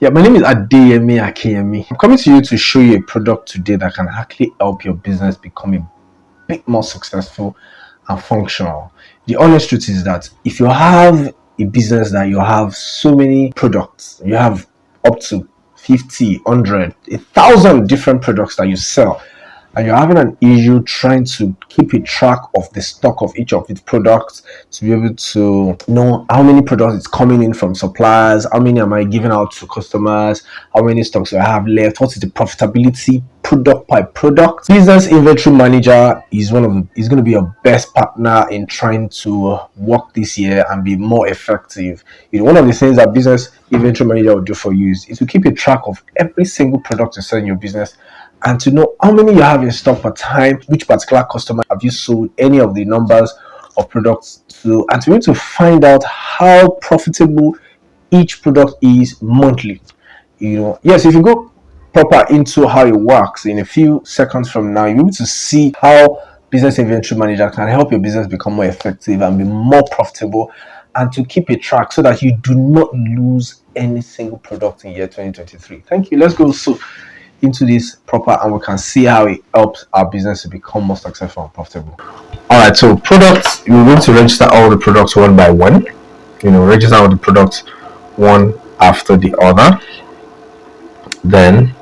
Yeah, my name is Adeyemi Akeyemi. I'm coming to you to show you a product today that can actually help your business become a bit more successful and functional. The honest truth is that if you have a business that you have so many products, you have up to 50, 100, 1,000 different products that you sell, and you're having an issue trying to keep a track of the stock of each of its products to be able to know how many products is coming in from suppliers, how many am I giving out to customers, how many stocks do I have left, what is the profitability product by product. Business inventory manager is is going to be your best partner in trying to work this year and be more effective. One of the things that business inventory manager will do for you is to keep a track of every single product you sell in your business and to know how many you have in stock per time, which particular customer have you sold any of the numbers of products to, and to be able to find out how profitable each product is monthly. Yes, if you go proper into how it works in a few seconds from now, you'll be able to see how business inventory manager can help your business become more effective and be more profitable, and to keep a track so that you do not lose any single product in year 2023. Thank you. Let's go into this proper and we can see how it helps our business to become more successful and profitable. All right, so products, you're going to register all the products one by one. Register all the products one after the other. Then,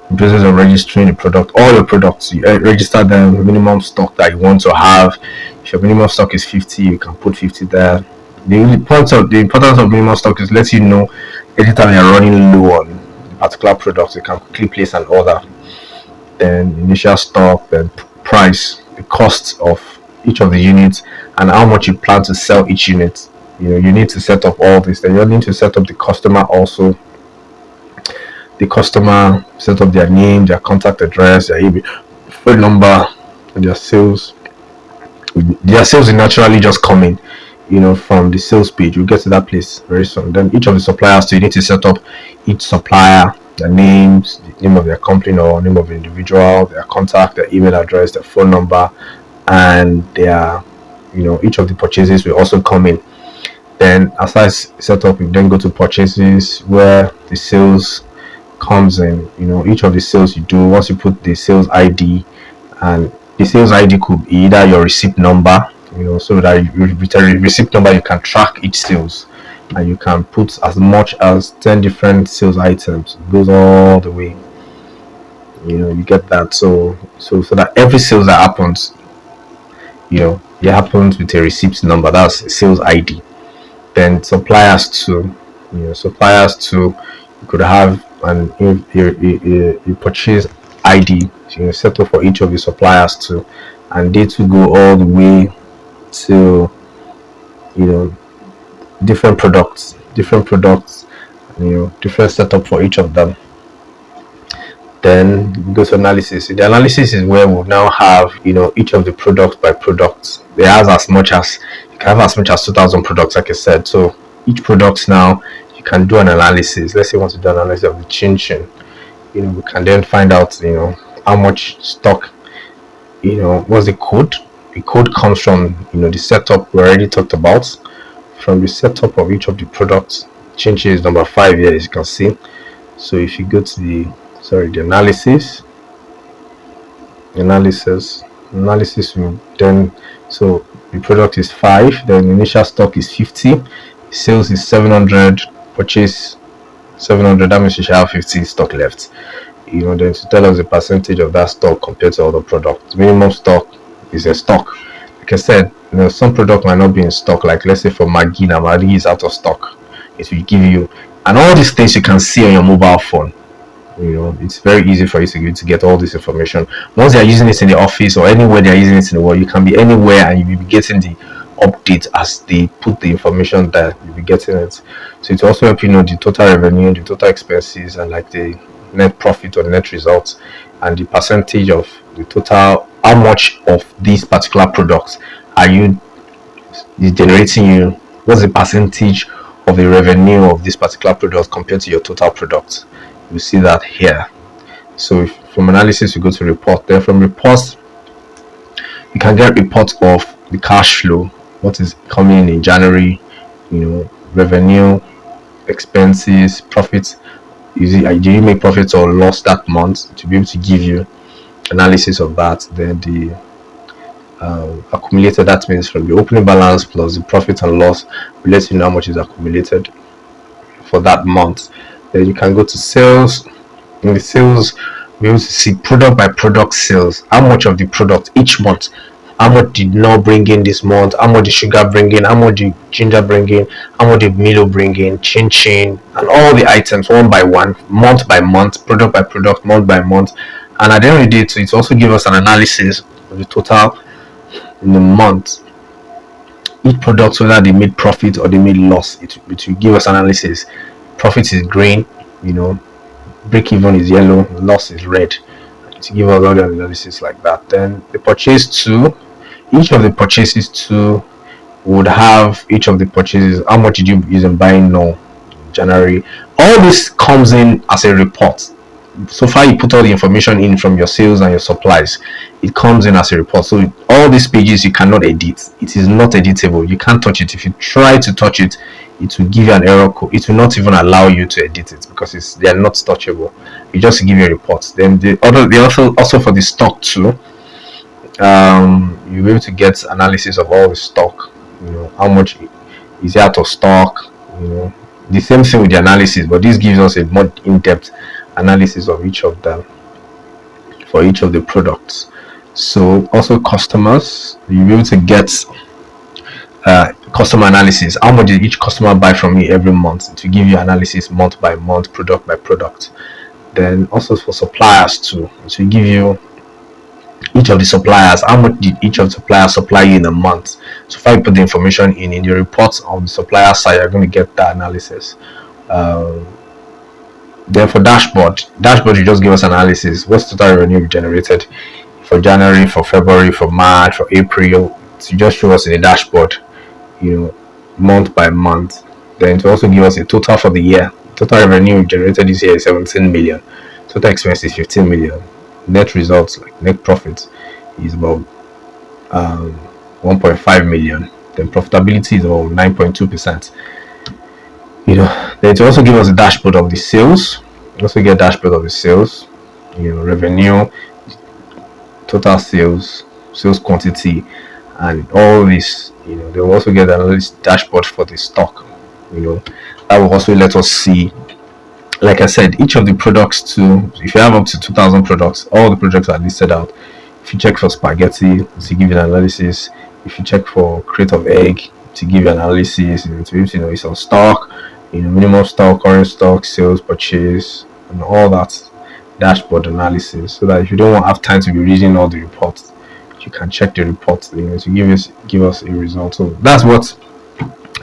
in process of registering the product, all your products, you register them, minimum stock that you want to have. If your minimum stock is 50, you can put 50 there. The importance of minimum stock is let you know anytime you're running low on particular products, you can quickly place an order. Then initial stock, then price, the cost of each of the units, and how much you plan to sell each unit. You need to set up all this. Then you need to set up the customer also. The customer, set up their name, their contact address, their email, phone number, and their sales. Their sales will naturally just come in, from the sales page. We'll get to that place very soon. Then each of the suppliers, so you need to set up each supplier, their names, the name of their company or name of the individual, their contact, their email address, their phone number, and their, each of the purchases will also come in. Then after it's set up, you then go to purchases where the sales comes in. Each of the sales you do, once you put the sales ID, and the sales ID could be either your receipt number, so that with a receipt number you can track each sales, and you can put as much as 10 different sales items. It goes all the way. You get that. So that every sales that happens, it happens with a receipt number. That's sales ID. Then suppliers too. You could have a purchase ID. Set up for each of the suppliers too, and they to go all the way to different products, different setup for each of them. Then go to analysis. The analysis is where we'll now have each of the products by products. They have as much as 2,000 products, like I said. So each product now you can do an analysis. Let's say you want to do an analysis of the chin. We can then find out how much stock, what's the code. The code comes from the setup we already talked about. From the setup of each of the products, change is number 5 here, as you can see. So if you go to the analysis will then, so the product is 5, then initial stock is 50, sales is 700, purchase 700. That means you should have 50 stock left. Then to tell us the percentage of that stock compared to other products. Minimum stock is a stock. Like I said, some product might not be in stock. Like let's say for Maggi, now Maggi is out of stock. It will give you, and all these things you can see on your mobile phone. It's very easy for you to get all this information. Once they are using it in the office or anywhere they are using it in the world, you can be anywhere and you'll be getting the update as they put the information there. You'll be getting it. So it also help the total revenue, the total expenses, and like the net profit or net results, and the percentage of the total, how much of these particular products are you generating you, what's the percentage of the revenue of this particular product compared to your total product. You see that here. So from analysis we go to report. Then from reports you can get reports of the cash flow, what is coming in January, revenue, expenses, profits, did you make profits or loss that month, to be able to give you analysis of that. Then the accumulated, that means from the opening balance plus the profit and loss, will let you know how much is accumulated for that month. Then you can go to sales. In the sales, we able to see product by product sales, how much of the product each month, how much did not bring in this month, how much did sugar bring in, how much did ginger bring in, how much did Milo bring in, chin chin, and all the items one by one, month by month, product by product, month by month. And at the end of the day, it also gives us an analysis of the total in the month, each product, whether they made profit or they made loss. It will give us analysis. Profit is green, break even is yellow, loss is red, to give us all the analysis like that. Then the purchase too, each of the purchases too would have each of the purchases, how much did you use in buying now, January. All this comes in as a report. So far you put all the information in from your sales and your supplies, it comes in as a report. So all these pages you cannot edit, it is not editable, you can't touch it. If you try to touch it, it will give you an error code. It will not even allow you to edit it because they are not touchable. It just give you a report. Then they also for the stock too, you'll be able to get analysis of all the stock, how much is out of stock, the same thing with the analysis, but this gives us a more in-depth analysis of each of them for each of the products. So also customers, you'll be able to get customer analysis, how much did each customer buy from me every month, to give you analysis month by month, product by product. Then also for suppliers too, to give you each of the suppliers, how much did each of the suppliers supply you in a month. So if I put the information in the reports on the supplier side, you're going to get that analysis. Then for dashboard, you just give us analysis. What's the total revenue generated for January, for February, for March, for April. To just show us in the dashboard, month by month. Then to also give us a total for the year. Total revenue generated this year is 17 million. Total expense is 15 million. Net results, like net profit, is about 1.5 million. Then profitability is about 9.2%. Then to also give us a dashboard of the sales. Also get dashboard of the sales, revenue, total sales quantity, and all this. They will also get another dashboard for the stock. That will also let us see, like I said, each of the products too. If you have up to 2,000 products, all the products are listed out. If you check for spaghetti, to give you an analysis. If you check for crate of egg, to give you an analysis. It's on stock, minimum stock, current stock, sales, purchase, and all that dashboard analysis. So that if you don't have time to be reading all the reports, you can check the reports, to give us a result. So that's what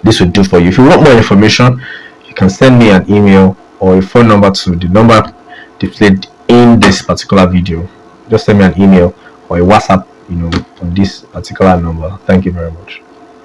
this would do for you. If you want more information, you can send me an email or a phone number to the number displayed in this particular video. Just send me an email or a WhatsApp, on this particular number. Thank you very much.